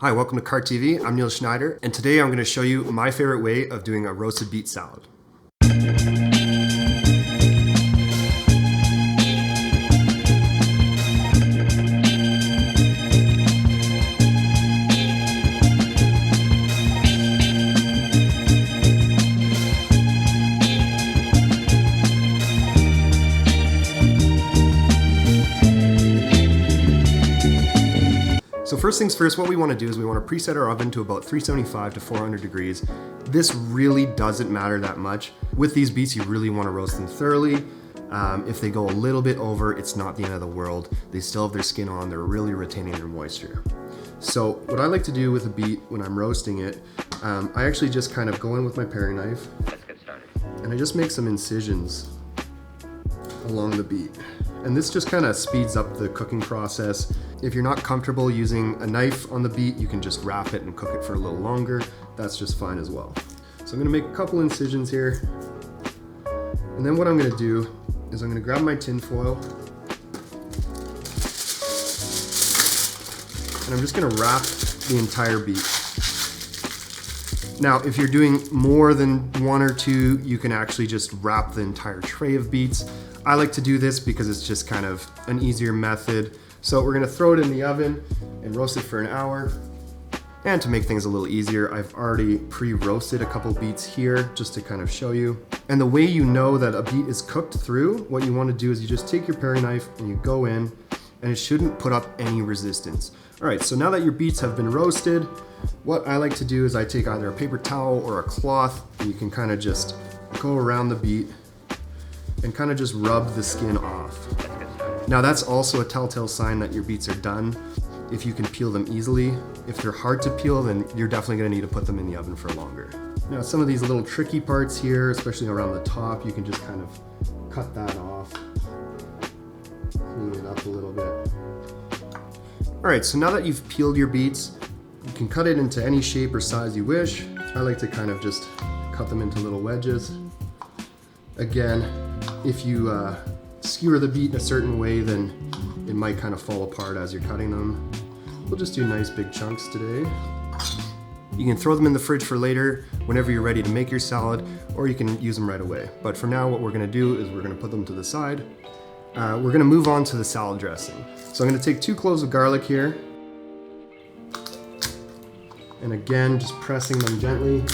Hi, welcome to KartTV. I'm Nils Schneider, and today I'm going to show you my favorite way of doing a roasted beet salad. So first things first, what we want to do is we want to preset our oven to about 375 to 400 degrees. This really doesn't matter that much. With these beets, you really want to roast them thoroughly. If they go a little bit over, it's not the end of the world. They still have their skin on, they're really retaining their moisture. So what I like to do with a beet when I'm roasting it, I actually just kind of go in with my paring knife. Let's get started. And I just make some incisions along the beet. And this just kind of speeds up the cooking process. If you're not comfortable using a knife on the beet, you can just wrap it and cook it for a little longer. That's just fine as well. So I'm gonna make a couple incisions here. And then what I'm gonna do is I'm gonna grab my tin foil and I'm just gonna wrap the entire beet. Now, if you're doing more than one or two, you can actually just wrap the entire tray of beets. I like to do this because it's just kind of an easier method. So we're gonna throw it in the oven and roast it for an hour. And to make things a little easier, I've already pre-roasted a couple beets here just to kind of show you. And the way you know that a beet is cooked through, what you wanna do is you just take your paring knife and you go in, and it shouldn't put up any resistance. All right, so now that your beets have been roasted, what I like to do is I take either a paper towel or a cloth, and you can kind of just go around the beet and kind of just rub the skin off. Now that's also a telltale sign that your beets are done. If you can peel them easily. If they're hard to peel, then you're definitely gonna need to put them in the oven for longer. Now some of these little tricky parts here, especially around the top, you can just kind of cut that off. Clean it up a little bit. All right, so now that you've peeled your beets, you can cut it into any shape or size you wish. I like to kind of just cut them into little wedges. Again, if you skewer the beet in a certain way, then it might kind of fall apart as you're cutting them. We'll just do nice big chunks today. You can throw them in the fridge for later whenever you're ready to make your salad, or you can use them right away. But for now, what we're gonna do is we're gonna put them to the side. We're gonna move on to the salad dressing. So I'm gonna take 2 cloves of garlic here. And again, just pressing them gently,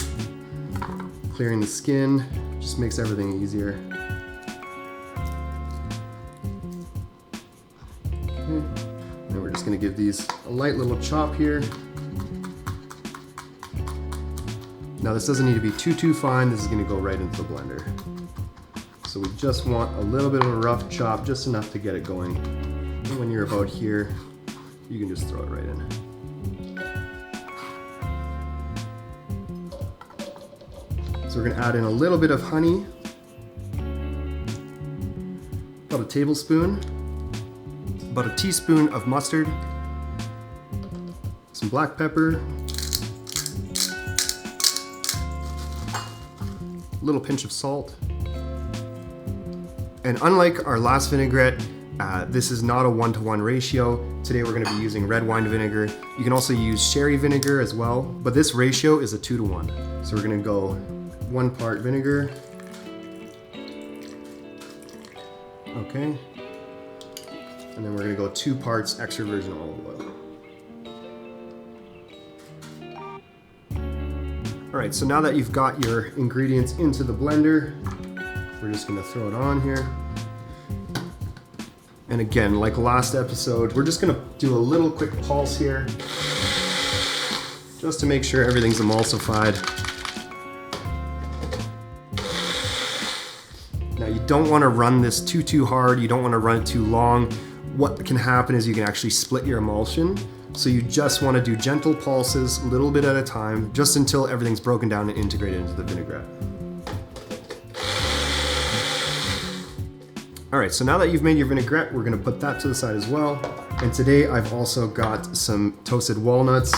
clearing the skin, just makes everything easier. Okay. And we're just gonna give these a light little chop here. Now this doesn't need to be too fine, this is gonna go right into the blender. So we just want a little bit of a rough chop, just enough to get it going. And when you're about here, you can just throw it right in. So we're gonna add in a little bit of honey, about a tablespoon, about a teaspoon of mustard, some black pepper, a little pinch of salt. And unlike our last vinaigrette, this is not a 1-to-1 ratio. Today we're gonna be using red wine vinegar. You can also use sherry vinegar as well, but this ratio is a 2-to-1. So we're gonna go 1 part vinegar. Okay. And then we're gonna go 2 parts extra virgin olive oil. All right, so now that you've got your ingredients into the blender, we're just gonna throw it on here. And again, like last episode, we're just gonna do a little quick pulse here, just to make sure everything's emulsified. Now you don't wanna run this too hard, you don't wanna run it too long. What can happen is you can actually split your emulsion. So you just wanna do gentle pulses, a little bit at a time, just until everything's broken down and integrated into the vinaigrette. All right, so now that you've made your vinaigrette, we're gonna put that to the side as well. And today I've also got some toasted walnuts,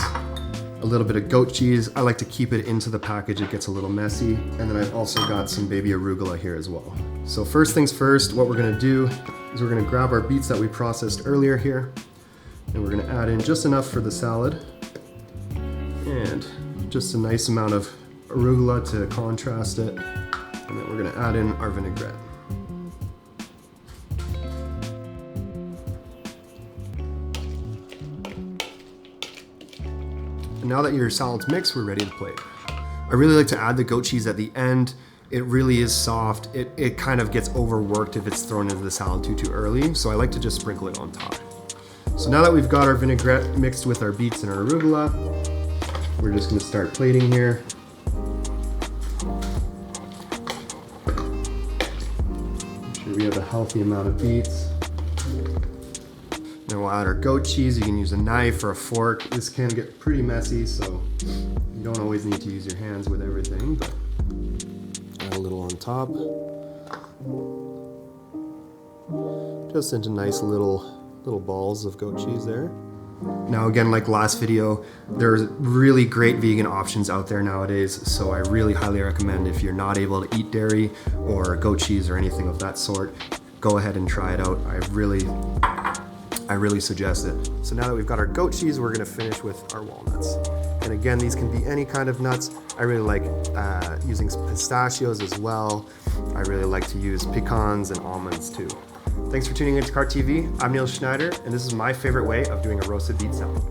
a little bit of goat cheese. I like to keep it into the package, it gets a little messy. And then I've also got some baby arugula here as well. So first things first, what we're gonna do is we're gonna grab our beets that we processed earlier here, and we're gonna add in just enough for the salad. just a nice amount of arugula to contrast it. And then we're gonna add in our vinaigrette. And now that your salad's mixed, we're ready to plate. I really like to add the goat cheese at the end. It really is soft. It kind of gets overworked if it's thrown into the salad too early, so I like to just sprinkle it on top. So now that we've got our vinaigrette mixed with our beets and our arugula, we're just gonna start plating here. Make sure we have a healthy amount of beets. Then we'll add our goat cheese. You can use a knife or a fork. This can get pretty messy, so you don't always need to use your hands with everything, but add a little on top. Just into nice little balls of goat cheese there. Now again, like last video, there's really great vegan options out there nowadays, so I really highly recommend if you're not able to eat dairy or goat cheese or anything of that sort, go ahead and try it out. I really suggest it. So now that we've got our goat cheese, we're gonna finish with our walnuts. And again, these can be any kind of nuts. I really like using pistachios as well. I really like to use pecans and almonds too. Thanks for tuning into KartTV. I'm Nils Schneider, and this is my favorite way of doing a roasted beet salad.